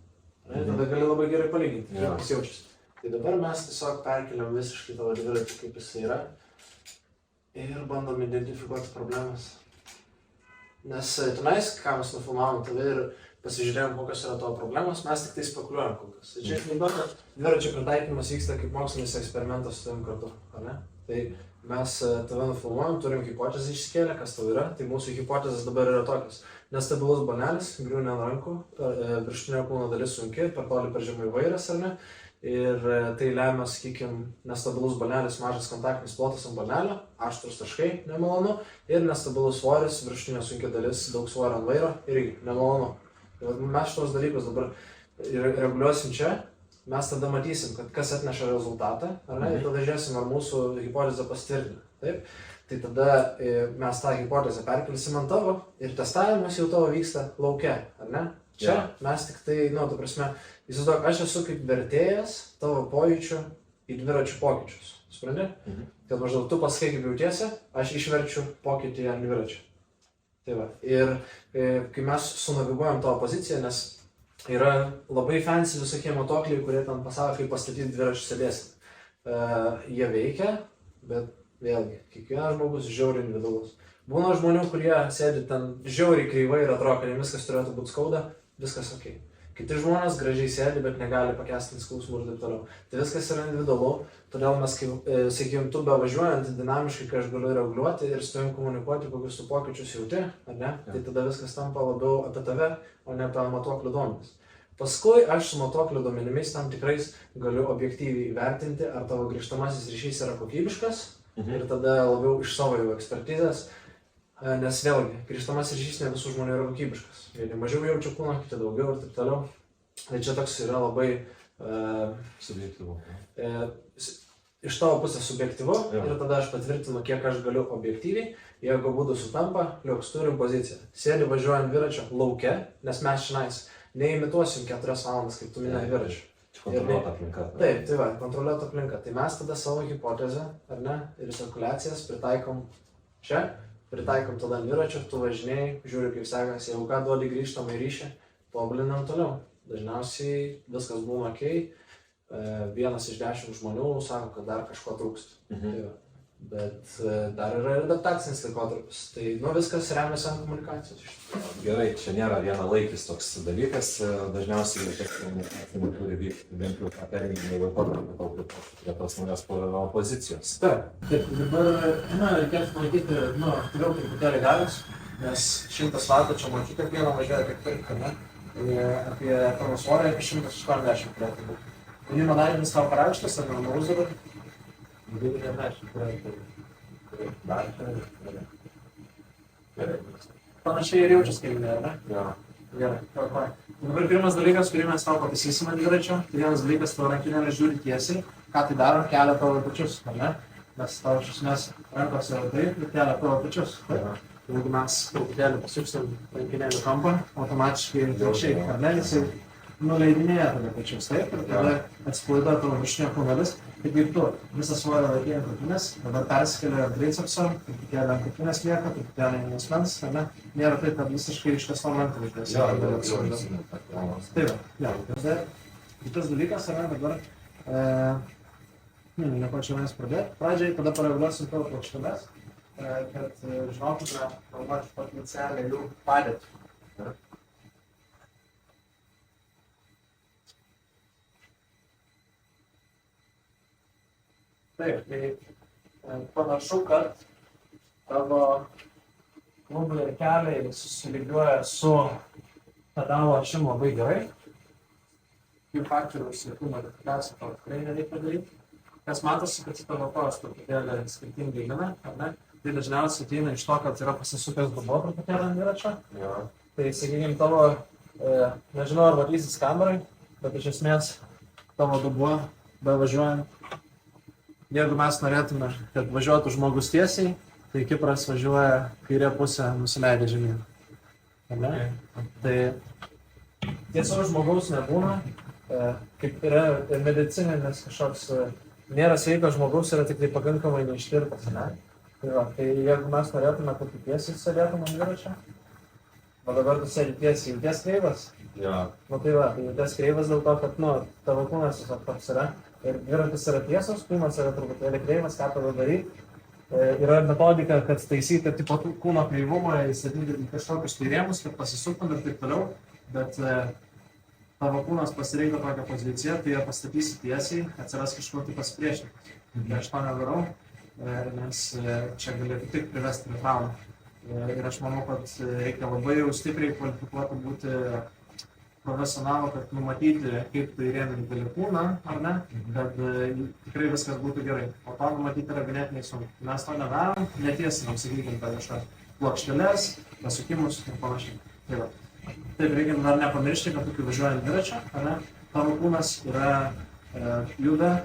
Tada gali labai gerai palyginti, kaip jis jaučiasi. Tai dabar mes tiesiog perkeliam visiškai tavo dviratį, kaip jis yra. Ir bandom identifikuoti problemas. Nes tenais, ką mes nufilmavom tave ir pasižiūrėjom, kokios yra tavo problemos, mes tik tai spekuliuojam kokios. Čia dabar dviračio pritaikymas vyksta kaip mokslinis eksperimentas su tavim kartu, ar ne? Tai mes tave nufilmuojam, turim hipotezę išsikėlę, kas tau yra, tai mūsų hipotezės dabar yra tokios. Nestabilus balnelis, griūni ant rankų, viršutinė kūno dalis sunki, per toli per žemai vairas, ar ne? Ir tai lemia, sakykime, nestabilus balnelis, mažas kontaktinis plotas ant balnelio, aštrūs taškai, nemalonu, ir nestabilus svoris, viršutinė sunki dalis, daug svorio ant vairo, irgi nemalonu. Mes šitos dalykus dabar reguliuosim čia. Mes tada matysim, kad kas atneša rezultatą, ar ne, ir tada žiūrėsim, ar mūsų hipotezė pasitvirtina. Taip? Tai tada mes tą hipotezę perkelsim ant tavo ir testavimas jau tavo vyksta lauke, ar ne? Čia mes tik tai, ta prasme, įsivaizduok, aš esu kaip vertėjas tavo pojūčių į dviračių pokyčius. Supranti? Kad maždaug tu pasakai, kaip jautiesi, aš išverčiu pokytį ant dviračio. Tai va. Ir kai mes sunaviguojam tavo poziciją, nes yra labai fancy visokie matuokliai, kurie ten pasako, kaip pastatyti dviračių sėdėsinę. Jie veikia, bet vėlgi, kiekvienas žmogus žiauriai individualus. Būna žmonių, kurie sėdi ten žiauriai kreivai ir atrodo, kad viskas turėtų būti skauda, viskas ok. Kiti žmonės gražiai sėdi, bet negali pakęsti skausmų ir taip toliau. Tai viskas yra individualu, todėl mes, sakykime, tu bevažiuojant dinamiškai, kai aš galiu reguliuoti ir su tavim komunikuoti, kokius tu pokyčius jauti, ar ne? Tai tada viskas tampa labiau apie tave, o ne apie matuoklių duomenis. Paskui aš su matuoklių duomenimis tam tikrais galiu objektyviai įvertinti, ar tavo grįžtamasis ryšys yra kokybiškas ir tada labiau iš savo jau ekspertizės. Nes vėlgi, grįžtamasis ryšys ne visų žmonių yra kokybiškas. Vieni mažiau jaučia kūną, kiti daugiau ir taip toliau. Tai čia toks yra labai subjektyvu. Iš tavo pusės subjektyvu ir tada aš patvirtinu, kiek aš galiu objektyviai. Jeigu būtų sutampa, liuks, turim poziciją. Sėdi važiuojant dviračio lauke, nes mes šiandien neimituosim 4 valandas, kaip tu minėjai dviračiu. Kontroliuota aplinka. Taip, tai va, kontroliuota aplinka. Tai mes tada savo hipotezę, ar ne, ir cirkuliacijas pritaikom čia. Pritaikom tada dviračių, tu važinėjai, žiūri kaip sekasi, jeigu ką duodi grįžtamą ryšį, tobulinam toliau. Dažniausiai viskas būna ok, 1 iš 10 žmonių sako, kad dar kažko trūksta. Tai bet dar yra ir adaptacinis laikotarpis, tai viskas remiasi ant komunikacijos. Gerai, čia nėra vienalaikis toks dalykas, dažniausiai komunikacija turi vykti bent jau tą termininį laikotarpį prie tos naujos pozicijos. Taip, dabar reikėtų matyti, aktyviau truputėlį galios, nes 100 vatų čia matyti, kiekvieną važiuoja kaip pirka, ne? Apie tavo svorį apie 180 turėtų būti. Minimo dažnis tavo paraukštas ar normalus dabar? 90 Panašiai ir jaučias kaip ne, ne? Gerai, tvarkoj. Dabar pirmas dalykas, kurį mes tau patysysime dviračio, tai vienas dalykas tavo rankinėlė žiūri tiesiai, ką tai daro, kelia tavo pečius, ar ne? Nes tavo iš esmės rankos yra taip ir kelia tavo pečius. Jeigu mes truputėlį pasuksim rankinėlį kampą, automatiškai atvirkščiai, ar ne, jisai nuleidinėja tada pačius, taip, ir tada atsipalaiduoja tavo viršinė kūno dalis. Taip kaip tu visą svorį laikė ant krūtinės, dabar persikelia tricepso, truputėlį ant krūtinės lieka, truputėlį ant asmens, ar ne? Nėra taip, kad visiškai ištiesom ranką uždės. Taip, jo. Kitas dalykas, ar ne, dabar, nieko čia mes pradėti. Pradžiai tada pareguliuosim tavo plokšteles, kad žinotume, galvoti potencialiai jų padėtį. Taip, tai panašu, kad tavo klubai ir keliai susilygiuoja su pedalo ašim labai gerai. Jų faktoriaus ir tų modifikacijų to tikrai nereikia daryti. Kas matosi, kad tavo kojos truputėlį skirtingai gina, ar ne? Tai dažniausiai ateina iš to, kad yra pasisukęs dubuo truputėlį ant dviračio. Tai, sakykime, tavo, nežinau, ar matysis kamerai, bet iš esmės tavo dubuo, bevažiuojant. Jeigu mes norėtume, kad važiuotų žmogus tiesiai, tai Kipras važiuoja kairė pusę nusileidę žemyn. Ar ne? Tai tiesiog žmogaus nebūna, kaip yra medicininis kažkoks, nėra sveikas žmogaus, yra tik tai pakankamai neištirtas, ne? Tai jeigu mes norėtume, kad tu tiesiai sėdėtum ant dviračio, o dabar tu sėdi tiesiai, jauties kreivas? Jo. Nu tai va, tai jauties kreivas dėl to, kad, tavo kūnas tiesiog toks yra. Ir dviratis yra tiesos, kūnas yra truputėlį kreivas, ką tada daryti. Yra metodika, kad taisyti tipo kūno kreivumą, įstatyti kažkokius tai rėmus, kad pasisuktum ir taip toliau. Bet tavo kūnas pasirinko tokią poziciją, tai ją pastatysi tiesiai, atsiras kažkokį pasipriešinimas. Tai aš to nedarau, nes čia galėtų tik privesti prie traumų. Ir aš manau, kad reikia labai jau stipriai kvalifikuoti būti profesionalų, kad numatyti, kaip tai rėminti kūną, ar ne, kad tikrai viskas būtų gerai. O to numatyti yra ganėtinai sunku. Mes to nedarom, netiesinam, sakykime, tą kažkas plokšteles, pasukimus ir panašiai. Taip, reikia dar nepamiršti, kad tu kai važiuojant dviračio, ar ne, tavo kūnas yra juda,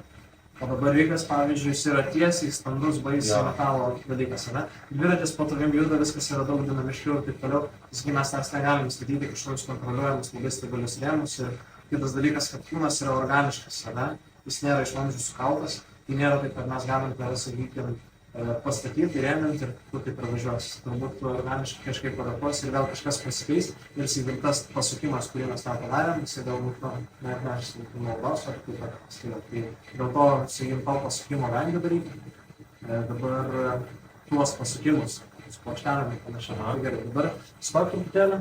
o dabar reikas, pavyzdžiui, jis yra tiesiai, standus, baisiai metalo dalykas, ne? Dviratis po tavim juda, viskas yra daug dinamiškiau ir taip toliau. Visgi mes negalim statyti kažkokius kontroliuojamus, labai stabilius rėmus. Ir kitas dalykas, kad kūnas yra organiškas, ne? Jis nėra iš vamzdžių sukaltas. Tai nėra taip, kad mes galim tą visą vykti pastatyti, rėminti ir tu taip ir važiuosi. Turbūt tu organiškai kažkaip adaptuosi ir vėl kažkas pasikeis. Ir tas pasukimas, kurį mes tą padarėm, jis galbūt neatneš naudos ar kaip pasakyti. Tai dėl to, sakykime, to pasukimo vengiu daryti. Dabar tuos pasukimus su plokštelėm ir panašiai. Tai gerai, dabar stok truputėlį.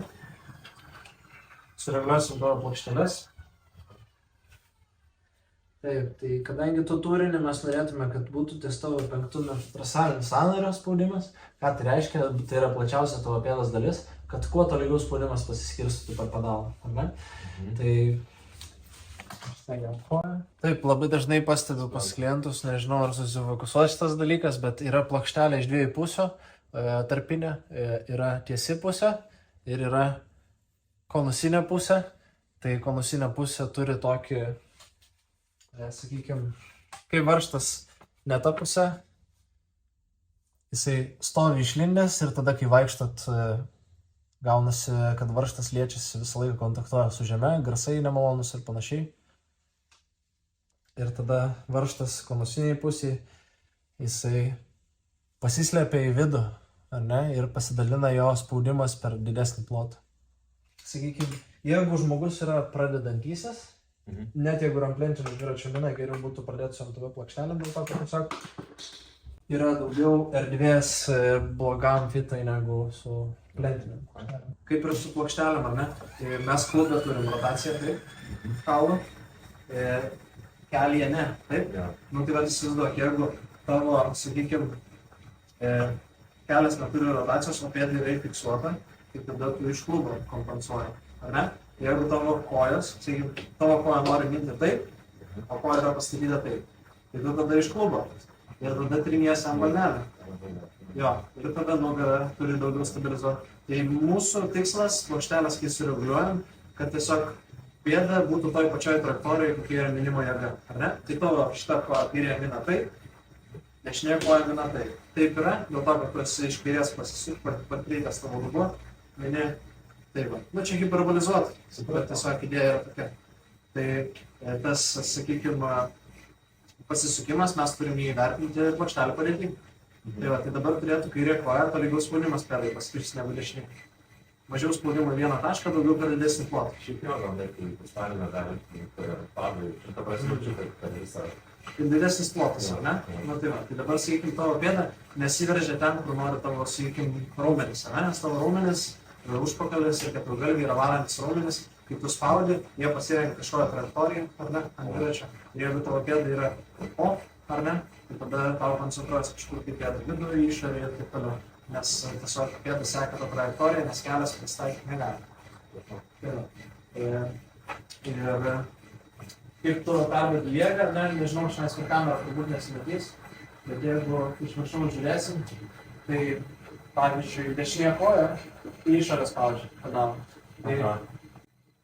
Sureguliuosim tavo plokšteles. Taip, tai kadangi tu turinį mes norėtume, kad būtų ties tavo 5 trasalinis sąnario spaudimas, ką tai reiškia, tai yra plačiausia tavo pėdos dalis, kad kuo tolygiau spaudimas pasiskirstytų per pedalą, ar ne? Taip, labai dažnai pastebiu pas klientus, nežinau ar susifokusuos šitas dalykas, bet yra plokštelė iš 2 pusių, tarpinė, yra tiesi pusė ir yra konusinė pusė. Tai konusinė pusė turi tokį, sakykime, kai varžtas ne ta pusė, jisai stovi išlindęs ir tada, kai vaikštat, gaunasi, kad varžtas liečiasi visą laiką kontaktuoja su žeme, garsai nemalonus ir panašiai. Ir tada varžtas konusiniai pusėje, jisai pasislepia į vidų, ar ne, ir pasidalina jo spaudimas per didesnį plotą. Sakykime, jeigu žmogus yra pradedantysis, net jeigu ramplentinio dviračio mina, geriau būtų pradėti su MTB plokštelėm, dėl to, kad tiesiog yra daugiau erdvės blogam fitai negu su plentiniam plokštelėm. Kaip ir su plokštelėm, ar ne? Tai mes klube turim rotaciją, taip, kaulų, kelyje ne, taip? Nu tai vad įsivaizduok, jeigu tavo, sakykime, kelias neturi rotacijos, o pėdai yra fiksuota, tai tada tu iš klubo kompensuoji, ar ne? Jeigu tavo kojas, sakykime, tavo koja nori minti taip, o koja yra pastatyta taip, tai tu tada iš klubo ir tada triniesi ant balnelį. Jo, ir tada nugarą turi daugiau stabilizuoti. Tai mūsų tikslas, plokštelės, kai sureguliuojam, kad tiesiog pėda būtų toj pačioj traktorijoje, kokia yra minimo jėga, ar ne? Tai tavo šitą koja kairė mina taip, dešinė koja mina taip. Taip yra, dėl to, kad tu esi iš kairės pasisuk, pakreitęs tavo dubuo, mini Taip, nu čia hiperbolizuota, bet tiesiog idėja yra tokia. Tai tas, sakykime, pasisukimas mes turime įvertinti plokštelę padėtį. Tai dabar turėtų kairė koja tolygaus spaudimas pėdai paskirsti negu dešinė. Mažiau spaudimo į vieną tašką, daugiau per didesnį plotą. Šiaip jo, gal net į pustalinę dalį, padai, šitą prasme, kad visą. Ir didesnis plotas, ar ne? Nu, tai dabar, sakykime, tavo pėda nesiveržia ten, kur nori tavo, sakykime, raumenis, ar ne? Nes tavo raumenis, užpakalis ir keturgalviai yra valantis raumenis, kai tu spaudi, jie pasirenka kažkokią trajektoriją, ar ne, ant dviračio. Ir jeigu tavo pėda yra o, ar ne, tai tada tavo koncentruojas kažkur kaip pėda vidų, išorė ir taip toliau. Nes tiesiog pėda seka tą trajektoriją, nes kelias prisitaikyti negali. Ir kaip tu pervedi jėgą, nežinau, šiandien kur kamera turbūt nesimatys, bet jeigu iš viršaus žiūrėsim, tai pavyzdžiui, dešinė koja į išorę spaudžia pedalą. Tai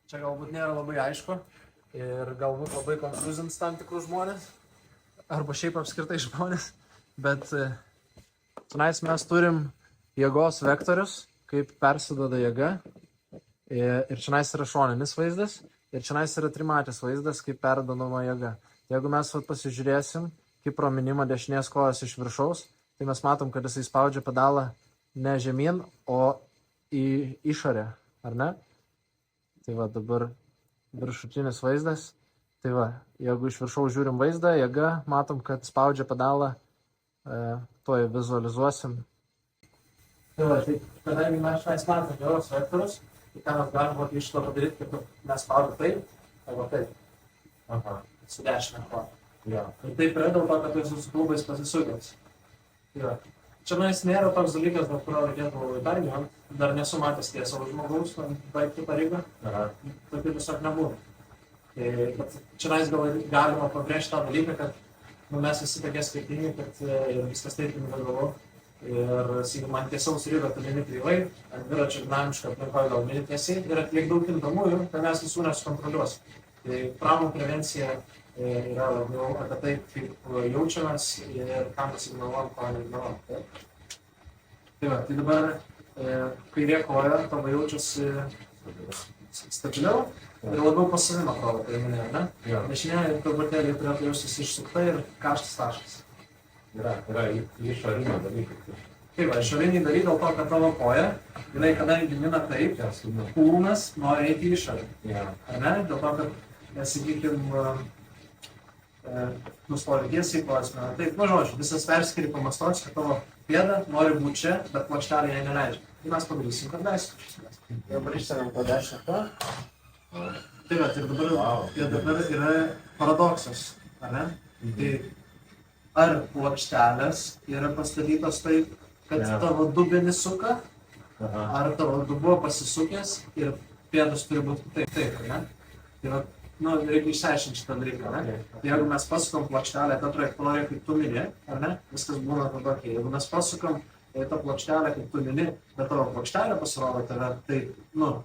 čia galbūt nėra labai aišku ir galbūt labai konfuzins tam tikrus žmonės, arba šiaip apskritai žmonės, bet čionais mes turim jėgos vektorius, kaip persiduoda jėga, ir čionais yra šoninis vaizdas, ir čionais yra trimatis vaizdas, kaip perduodama jėga. Jeigu mes pasižiūrėsim, kaip prominimą dešinės kojos iš viršaus, tai mes matom, kad jisai spaudžia pedalą ne žemyn, o į išorę, ar ne? Tai va, dabar viršutinis vaizdas. Tai va, jeigu iš viršaus žiūrim vaizdą, jėga, matom, kad spaudžia pedalą, tuoj vizualizuosim. Tai va, tai kadangi mes šiandien matom jėgos vektorius, tai ką mes galime iš to padaryti, kad mes spaudžiu taip, arba taip. Aha. Su dešinė koja. Ja. Ir taip yra dėl to, kad tu su klubais pasisukęs. Ja. Čia nėra toks dalykas, dėl kurio reikėtų dar gyventi. Dar nesu matęs tiesavo žmogaus, baigti tą rygą. Tokių tiesiog nebūna. Bet čia galima pabrėžti tą dalyką, kad mes visi tokie skirtingi, kad viskas taip individualu. Ir, sakykim, man tiesiaus rygą tu mini kreivai, ant dviračio dinamiškai aplinkoje gal mini tiesiai ir atliek daug kintamųjų, kad mes visų nesukontroliuosim. Tai traumų prevencija yra labiau apie tai, kaip jaučiamės ir kam pasignaluojam, ko neignaluojam. Tai va, tai dabar kairė koja tavo jaučiasi stabiliau ir labiau pas savim atrodo, tai minėjau, ne? Dešinė truputėlį turėtų jaustis išsukta ir karštas taškas. Yra išoriniai dalykai. Taip, išoriniai dalykai dėl to, kad tavo koja, jinai kadangi mina taip, kūnas nori eiti į išorę. Ar ne? Dėl to, kad, sakykim, nustovi tiesiai kojas mina. Taip, žodžiu, visas perskirpimas toks, kad tavo pėda nori būti čia, bet plokštelė jai neleidžia. Tai mes padarysim, kad leisime. Dabar išsėmėm po dešinę koją. Taip, ir dabar yra paradoksas, ar ne? Tai ar plokštelės yra pastatytos taip, kad tavo dubenis suka, ar tavo dubuo pasisukęs ir pėdos turi būti taip, ne? Tai reikia išsiaiškinti šitą dalyką, ne? Tai jeigu mes pasukam plokštelę tą trajektoriją, kaip tu mini, ar ne? Viskas būna tada ok. Jeigu mes pasukam tą plokštelę, kaip tu mini, bet tavo plokštelė pasirodo tave, tai,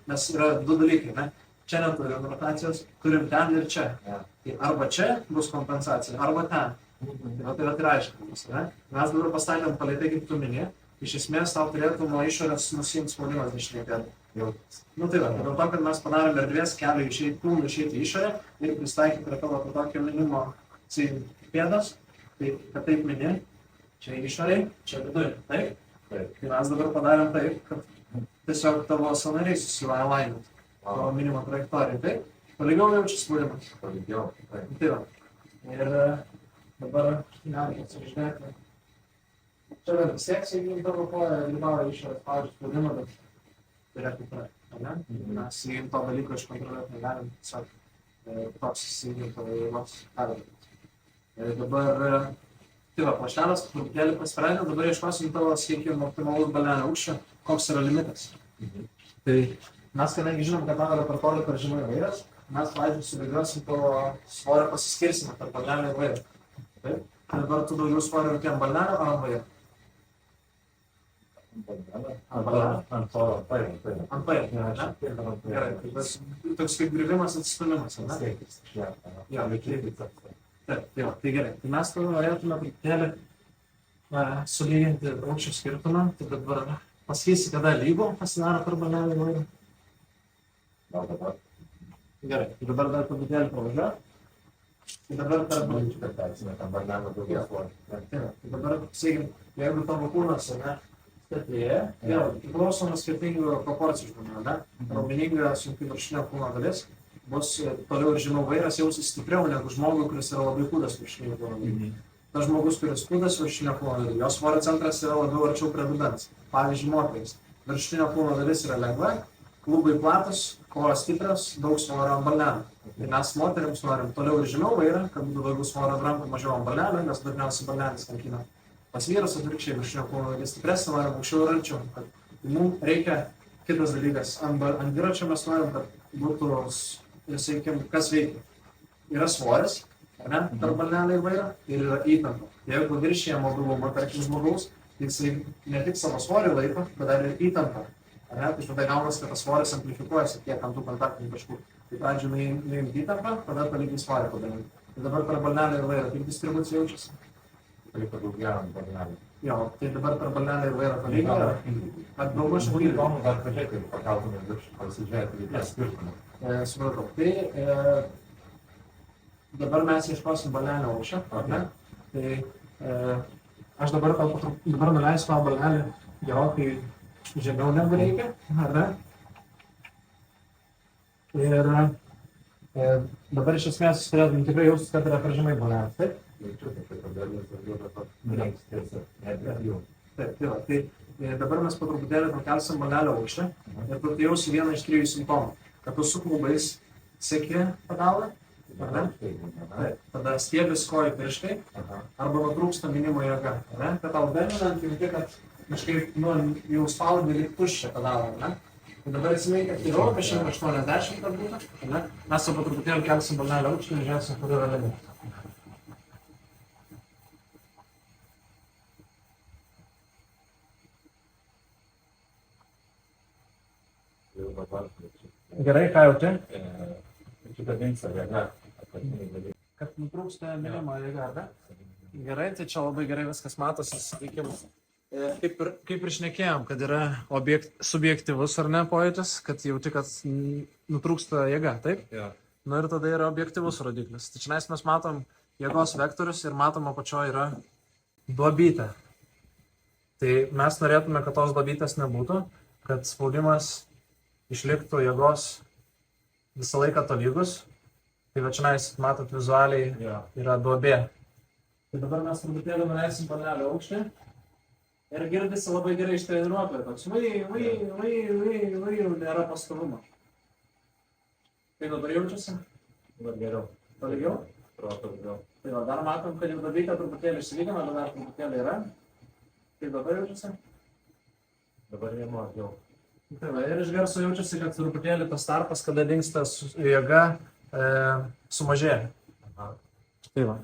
nes yra du dalykai, ne? Čia neturim rotacijos, turim ten ir čia. Tai arba čia bus kompensacija, arba ten. Tai yra aiškinimas, ne? Mes dabar pastatėm palei tai, kaip tu mini, iš esmės tau turėtų nuo išorės nusiimti spaudimas dešinė pėda. Tai va, dėl to, kad mes padarėm erdvės kelią kūnų išeiti į išorę ir pristaikyti prie tavo tokio minimo pėdos, tai kad taip mini, čia išorėj, čia vidurį, taip? Tai mes dabar padarėm taip, kad tiesiog tavo sąnariai susilaja laimint, tavo minimo trajektoriją, taip? Palygiau jaučiasi spaudimas. Palygiau, taip. Tai va. Ir dabar galime atsižiūrėti. Čia vis tiek, jeigu tavo koja dalyvauja išorės spaudžia spaudimą, bet turėtų praeiti, ar ne? Mes jeigu to dalyko iškontroliuoti negalim, tiesiog toks įsigim tavo jėgos perdavimas. Dabar, tai va, plokštelės truputėlį pasprendė, dabar ieškosim tavo, sakykim, optimalus balnelio aukščio, koks yra limitas. Tai mes, kadangi žinom, kad mano repertuarai per žemai įvairias, mes pavyzdžiui suvedžiuosim tavo svorio pasiskirsimą per balnelio įvairią. Taip? Dabar tu daugiau svorio reikia ant balnelio ar ant vairo? Ant to paėmė. Ant paėmė, ne? Gerai, tai tas toks kaip grivimas atsistumimas, ne? Taip, tai gerai. Tai mes tada norėtume truputėlį sulyginti aukščio skirtumą, tai dabar pasakysi, kada lygų pasidaro per balnelio įvairių. Gal dabar? Gerai, dabar dar truputėlį pravažiuoju. Dabar tarp Kad persime tam barnelą daugiau svorio. Tai dabar, sakykim, jeigu tavo kūnas, ne, statėja, vėl priklauso nuo skirtingų proporcijų žmonių, ne, raumeninga sunki viršinio kūno dalis bus toliau ir žemiau vairas jausis stipriau negu žmogui, kuris yra labai kūdas viršinio kūno dalis. Tas žmogus, kuris kūdas viršinio kūno dalis, jo svorio centras yra labiau arčiau prie dubens. Pavyzdžiui, moteris. Viršinio kūno dalis yra lengva, klubai platus, kojos stiprios, daug svorio ant balnelio. Ir mes moteriams norim toliau ir žemiau vairą, kad būtų daugiau svorio ant rankų, mažiau ant balnelio, nes dažniausiai balnelis kankina. Pas vyrus atvirkščiai viršinio kūno dalis stipresnė, norim aukščiau ir arčiau. Mums reikia kitas dalykas. Ant dviračio mes norim, kad būtų, sakykim, kas veikia. Yra svoris, ar ne, tarp balnelio ir vairo, ir yra įtampa. Jeigu viršyje mobilumą, tarkim, žmogaus, jisai ne tik savo svorį laiko, bet dar ir įtampą. Tai tada gaunas, kad tas svoris amplifikuojasi tiek ant tų kontaktinių taškų. Tai pradžiui nuimti įtampą, tada palyginti svorį padaryti. Tai dabar per balnelį ir vairą kaip distribucija jaučiasi? Tai padaugėjo ant barnelį. Jo, tai dabar per balnelį ir vairą palyginti. Ar daug aš Būtų įdomu dar pažiūrėti, pakeltume viršų, pasižiūrėti, reikės skirtumą. supratau. Tai dabar mes ieškosim balnelio aukščio, ar ne? Tai aš dabar nuleisiu tą balnelį gerokai žemiau negu reikia, ar ne? Ir dabar iš esmės turėtum tikrai jaustis, kad yra per žemai balnelis, taip? Jaučiu, kad tai padalis daugiau dabar nulenks tiesiog, net jau. Taip, tai va. Tai dabar mes po truputėlį pakelsim balnelio aukštį ir tu jausi vieną iš 3 simptomų, kad tu su klubais seki pedalą, ar ne? Taip, tada stiebis kojų pirštai arba nutrūksta minimo jėga, ar ne? Kad tau beminant jauti, kad kažkaip, jau spaudai lyg tuščią pedalą, ar ne? Tai dabar esmė, kad yra apie 180 kad būtų, ar ne? Mes po truputėlį kelsim balnelio aukštį ir žiūrėsim, kur yra limitas. Gerai, ką jauti? Šitą dingsta jėga, apatiniai dalykai. Kad nutrūksta minimo jėga, ar ne? Gerai, tai čia labai gerai viskas matosi, sakykim. Kaip ir šnekėjom, kad yra subjektyvus ar ne pojūtis, kad jauti, kad nutrūksta jėga, taip? Jo. Nu ir tada yra objektyvus rodiklis. Tai čia mes matom jėgos vektorius ir matom apačioje yra duobytė. Tai mes norėtume, kad tos duobytės nebūtų, kad spaudimas išliktų jėgos visą laiką tolygus. Tai va čia matot vizualiai yra duobė. Tai dabar mes truputėlį nuleisim balnelio aukštį. Ir girdisi labai gerai ištreniruotojai, toks nėra pastovumo. Tai dabar jaučiasi? Dabar geriau. Tolygiau? Atrodo daugiau. Tai va, dar matom, kad jau duobytė truputėlį išsilygina, bet dar truputėlį yra. Tai dabar jaučiasi? Dabar jie mažiau. Tai va, ir iš garso jaučiasi, kad truputėlį tas tarpas, kada dingsta jėga, sumažėja. Tai va.